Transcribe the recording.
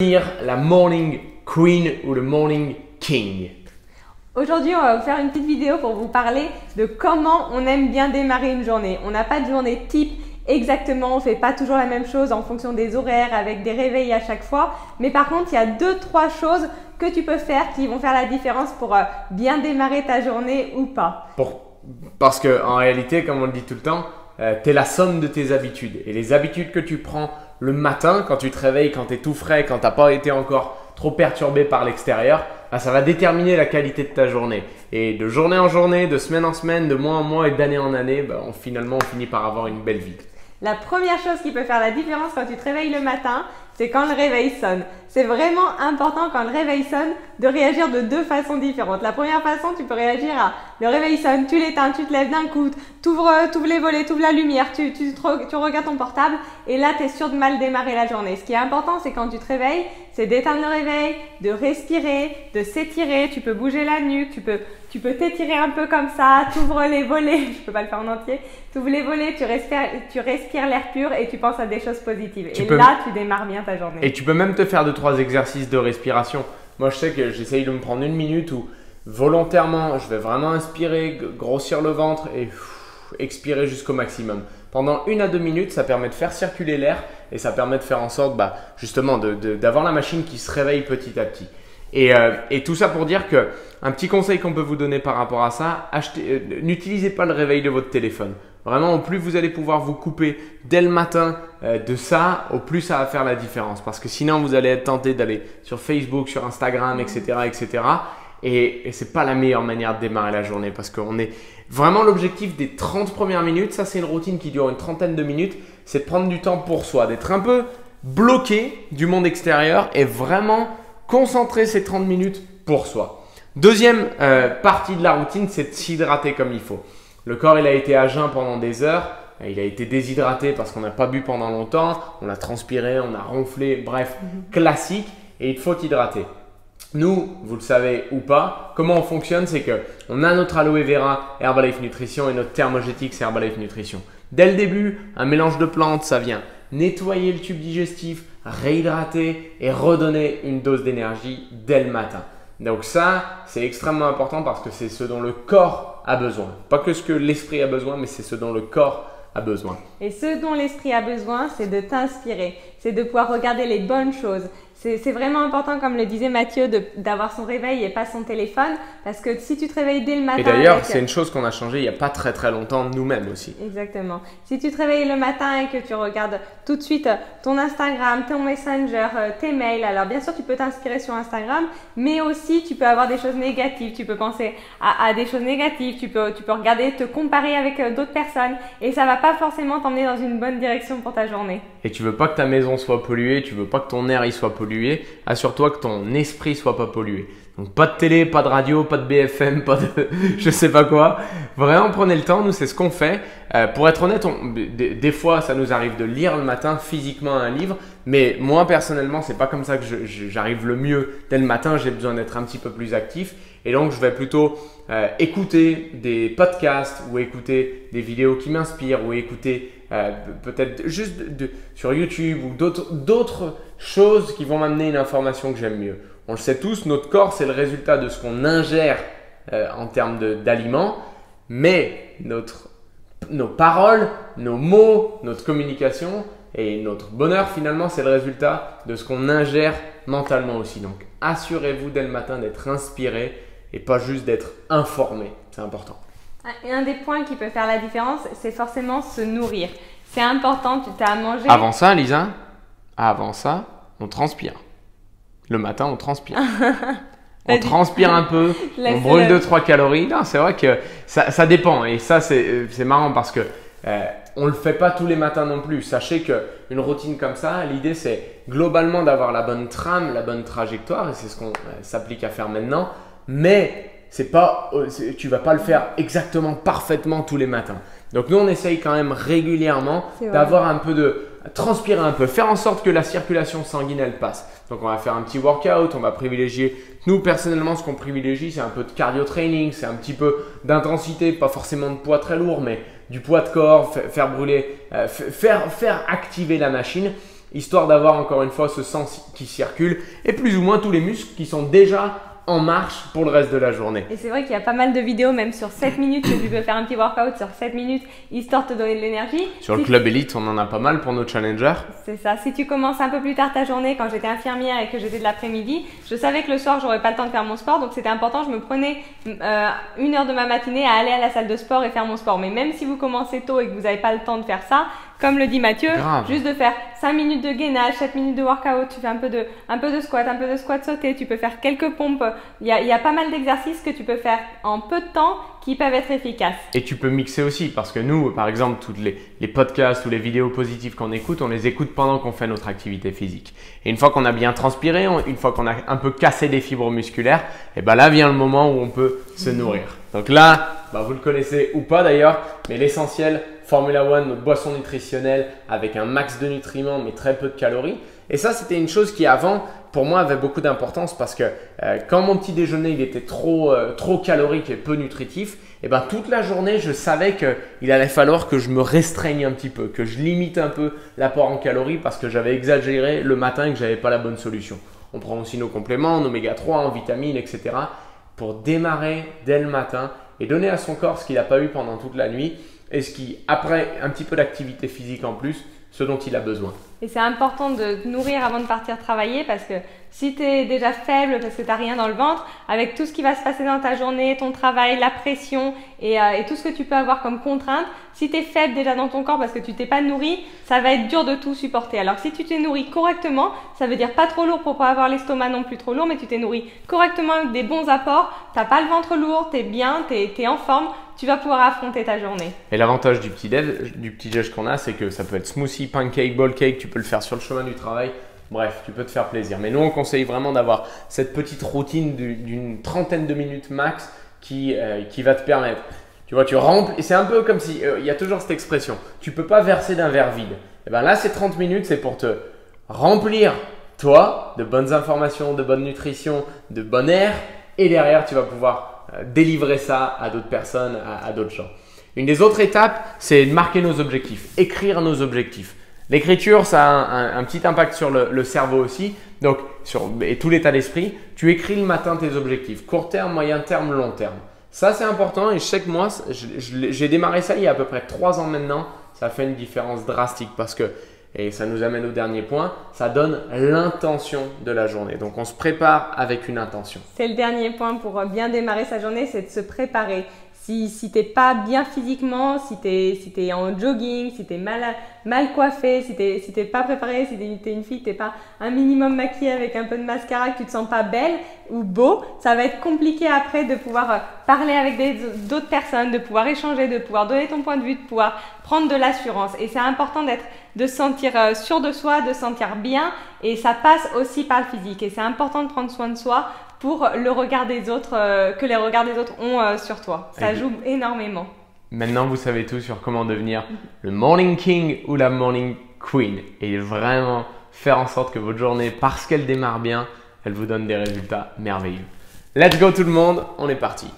Devenir la morning queen ou le morning king. Aujourd'hui, on va vous faire une petite vidéo pour vous parler de comment on aime bien démarrer une journée. On n'a pas de journée type exactement, on ne fait pas toujours la même chose en fonction des horaires avec des réveils à chaque fois. Mais par contre, il y a 2-3 choses que tu peux faire qui vont faire la différence pour bien démarrer ta journée ou pas. Parce qu'en réalité, comme on le dit tout le temps, tu es la somme de tes habitudes. Et les habitudes que tu prends le matin, quand tu te réveilles, quand tu es tout frais, quand tu n'as pas été encore trop perturbé par l'extérieur, ça va déterminer la qualité de ta journée. Et de journée en journée, de semaine en semaine, de mois en mois et d'année en année, finalement, on finit par avoir une belle vie. La première chose qui peut faire la différence quand tu te réveilles le matin, c'est quand le réveil sonne. C'est vraiment important quand le réveil sonne de réagir de 2 façons différentes. La première façon, tu peux réagir à le réveil sonne, tu l'éteins, tu te lèves d'un coup, tu ouvres les volets, tu ouvres la lumière, tu regardes ton portable et là, tu es sûr de mal démarrer la journée. Ce qui est important, c'est quand tu te réveilles, c'est d'éteindre le réveil, de respirer, de s'étirer. Tu peux bouger la nuque, tu peux t'étirer un peu comme ça, tu ouvres les volets, je peux pas le faire en entier, tu ouvres les volets, tu respires l'air pur et tu penses à des choses positives. Là, tu démarres bien ta journée. Et tu peux même te faire 2-3 exercices de respiration. Moi, je sais que j'essaye de me prendre 1 minute où volontairement, je vais vraiment inspirer, grossir le ventre et expirer jusqu'au maximum. Pendant 1 à 2 minutes, ça permet de faire circuler l'air et ça permet de faire en sorte justement d'avoir la machine qui se réveille petit à petit. Et tout ça pour dire qu'un petit conseil qu'on peut vous donner par rapport à ça, n'utilisez pas le réveil de votre téléphone. Vraiment, au plus vous allez pouvoir vous couper dès le matin de ça, au plus ça va faire la différence. Parce que sinon, vous allez être tenté d'aller sur Facebook, sur Instagram, etc. etc. Et ce n'est pas la meilleure manière de démarrer la journée parce qu'on est vraiment l'objectif des 30 premières minutes. Ça, c'est une routine qui dure une trentaine de minutes. C'est de prendre du temps pour soi, d'être un peu bloqué du monde extérieur et vraiment concentrer ces 30 minutes pour soi. Deuxième partie de la routine, c'est de s'hydrater comme il faut. Le corps, il a été à jeun pendant des heures. Il a été déshydraté parce qu'on n'a pas bu pendant longtemps. On a transpiré, on a ronflé, bref, classique. Et il faut hydrater. Nous, vous le savez ou pas, comment on fonctionne, c'est qu'on a notre aloe vera Herbalife Nutrition et notre Thermogétix Herbalife Nutrition. Dès le début, un mélange de plantes, ça vient nettoyer le tube digestif, réhydrater et redonner une dose d'énergie dès le matin. Donc ça, c'est extrêmement important parce que c'est ce dont le corps a besoin. Pas que ce que l'esprit a besoin, mais c'est ce dont le corps a besoin. Et ce dont l'esprit a besoin, c'est de t'inspirer, c'est de pouvoir regarder les bonnes choses. C'est vraiment important, comme le disait Mathieu, d'avoir son réveil et pas son téléphone. Parce que si tu te réveilles dès le matin… Et d'ailleurs, c'est une chose qu'on a changé il n'y a pas très longtemps nous-mêmes aussi. Exactement. Si tu te réveilles le matin et que tu regardes tout de suite ton Instagram, ton Messenger, tes mails, alors bien sûr, tu peux t'inspirer sur Instagram, mais aussi tu peux avoir des choses négatives. Tu peux penser à des choses négatives. Tu peux regarder, te comparer avec d'autres personnes et ça ne va pas forcément t'emmener dans une bonne direction pour ta journée. Et tu veux pas que ta maison soit polluée, tu veux pas que ton air y soit pollué. Assure-toi que ton esprit soit pas pollué. Donc pas de télé, pas de radio, pas de BFM, pas de je sais pas quoi. Vraiment prenez le temps, nous c'est ce qu'on fait. Pour être honnête, des fois ça nous arrive de lire le matin physiquement un livre, mais moi personnellement c'est pas comme ça que j'arrive le mieux dès le matin. J'ai besoin d'être un petit peu plus actif et donc je vais plutôt écouter des podcasts ou écouter des vidéos qui m'inspirent ou écouter peut-être juste sur YouTube ou d'autres choses qui vont m'amener une information que j'aime mieux. On le sait tous, notre corps, c'est le résultat de ce qu'on ingère en termes d'aliments, mais nos paroles, nos mots, notre communication et notre bonheur, finalement, c'est le résultat de ce qu'on ingère mentalement aussi. Donc, assurez-vous dès le matin d'être inspiré et pas juste d'être informé. C'est important. Et un des points qui peut faire la différence, c'est forcément se nourrir. C'est important, tu t'as à manger. Avant ça, Lisa, on transpire. Le matin, on transpire. On transpire un peu, on brûle 2-3 calories. Non, c'est vrai que ça dépend. Et ça, c'est marrant parce que on ne le fait pas tous les matins non plus. Sachez qu'une routine comme ça, l'idée, c'est globalement d'avoir la bonne trame, la bonne trajectoire. Et c'est ce qu'on s'applique à faire maintenant. Mais tu ne vas pas le faire exactement parfaitement tous les matins. Donc nous, on essaye quand même régulièrement d'avoir un peu transpirer un peu, faire en sorte que la circulation sanguine elle passe. Donc on va faire un petit workout, on va privilégier, nous personnellement ce qu'on privilégie c'est un peu de cardio training, c'est un petit peu d'intensité, pas forcément de poids très lourd mais du poids de corps, faire brûler, faire activer la machine histoire d'avoir encore une fois ce sang qui circule et plus ou moins tous les muscles qui sont déjà en marche pour le reste de la journée. Et c'est vrai qu'il y a pas mal de vidéos, même sur 7 minutes, que tu peux faire un petit workout sur 7 minutes, histoire de te donner de l'énergie. Sur le Club Elite, on en a pas mal pour nos challengers. C'est ça. Si tu commences un peu plus tard ta journée, quand j'étais infirmière et que j'étais de l'après-midi, je savais que le soir, j'aurais pas le temps de faire mon sport. Donc, c'était important. Je me prenais 1 heure de ma matinée à aller à la salle de sport et faire mon sport. Mais même si vous commencez tôt et que vous n'avez pas le temps de faire ça, comme le dit Mathieu, juste de faire 5 minutes de gainage, 7 minutes de workout, tu fais un peu de squat, un peu de squat sauté, tu peux faire quelques pompes. Il y a pas mal d'exercices que tu peux faire en peu de temps qui peuvent être efficaces. Et tu peux mixer aussi parce que nous, par exemple, tous les podcasts ou les vidéos positives qu'on écoute, on les écoute pendant qu'on fait notre activité physique. Et une fois qu'on a bien transpiré, une fois qu'on a un peu cassé des fibres musculaires, et ben là vient le moment où on peut se nourrir. Donc là, vous le connaissez ou pas d'ailleurs, mais l'essentiel, Formula One, notre boisson nutritionnelle avec un max de nutriments mais très peu de calories. Et ça, c'était une chose qui avant, pour moi, avait beaucoup d'importance parce que quand mon petit déjeuner il était trop calorique et peu nutritif, et ben toute la journée, je savais qu'il allait falloir que je me restreigne un petit peu, que je limite un peu l'apport en calories parce que j'avais exagéré le matin et que j'avais pas la bonne solution. On prend aussi nos compléments, en oméga 3, en vitamines, etc. pour démarrer dès le matin et donner à son corps ce qu'il n'a pas eu pendant toute la nuit et ce qui, après un petit peu d'activité physique en plus, ce dont il a besoin. Et c'est important de te nourrir avant de partir travailler parce que si tu es déjà faible parce que tu n'as rien dans le ventre, avec tout ce qui va se passer dans ta journée, ton travail, la pression et tout ce que tu peux avoir comme contrainte, si tu es faible déjà dans ton corps parce que tu t'es pas nourri, ça va être dur de tout supporter. Alors si tu t'es nourri correctement, ça veut dire pas trop lourd pour pas avoir l'estomac non plus trop lourd, mais tu t'es nourri correctement avec des bons apports, tu n'as pas le ventre lourd, tu es bien, tu es en forme, tu vas pouvoir affronter ta journée. Et l'avantage du petit-déj qu'on a, c'est que ça peut être smoothie, pancake, bowl cake, tu peux le faire sur le chemin du travail. Bref, tu peux te faire plaisir. Mais nous, on conseille vraiment d'avoir cette petite routine d'une trentaine de minutes max qui va te permettre. Tu vois, tu remplis. Et c'est un peu comme si, il y a toujours cette expression, tu ne peux pas verser d'un verre vide. Et bien là, ces 30 minutes, c'est pour te remplir, toi, de bonnes informations, de bonne nutrition, de bon air. Et derrière, tu vas pouvoir délivrer ça à d'autres personnes, à d'autres gens. Une des autres étapes, c'est de marquer nos objectifs, écrire nos objectifs. L'écriture, ça a un petit impact sur le cerveau aussi, donc et tout l'état d'esprit. Tu écris le matin tes objectifs, court terme, moyen terme, long terme. Ça, c'est important et je sais que moi, j'ai démarré ça il y a à peu près 3 ans maintenant. Ça fait une différence drastique parce que, et ça nous amène au dernier point, ça donne l'intention de la journée. Donc, on se prépare avec une intention. C'est le dernier point pour bien démarrer sa journée, c'est de se préparer. Si tu n'es pas bien physiquement, si tu es en jogging, si tu es mal coiffé, si tu n'es pas préparé, si tu es une fille, tu n'es pas un minimum maquillée avec un peu de mascara, que tu ne te sens pas belle ou beau, ça va être compliqué après de pouvoir parler avec d'autres personnes, de pouvoir échanger, de pouvoir donner ton point de vue, de pouvoir prendre de l'assurance. Et c'est important de se sentir sûr de soi, de se sentir bien et ça passe aussi par le physique. Et c'est important de prendre soin de soi pour le regard des autres, que les regards des autres ont sur toi. Ça joue énormément. Maintenant, vous savez tout sur comment devenir le Morning King ou la Morning Queen et vraiment faire en sorte que votre journée, parce qu'elle démarre bien, elle vous donne des résultats merveilleux. Let's go tout le monde, on est parti.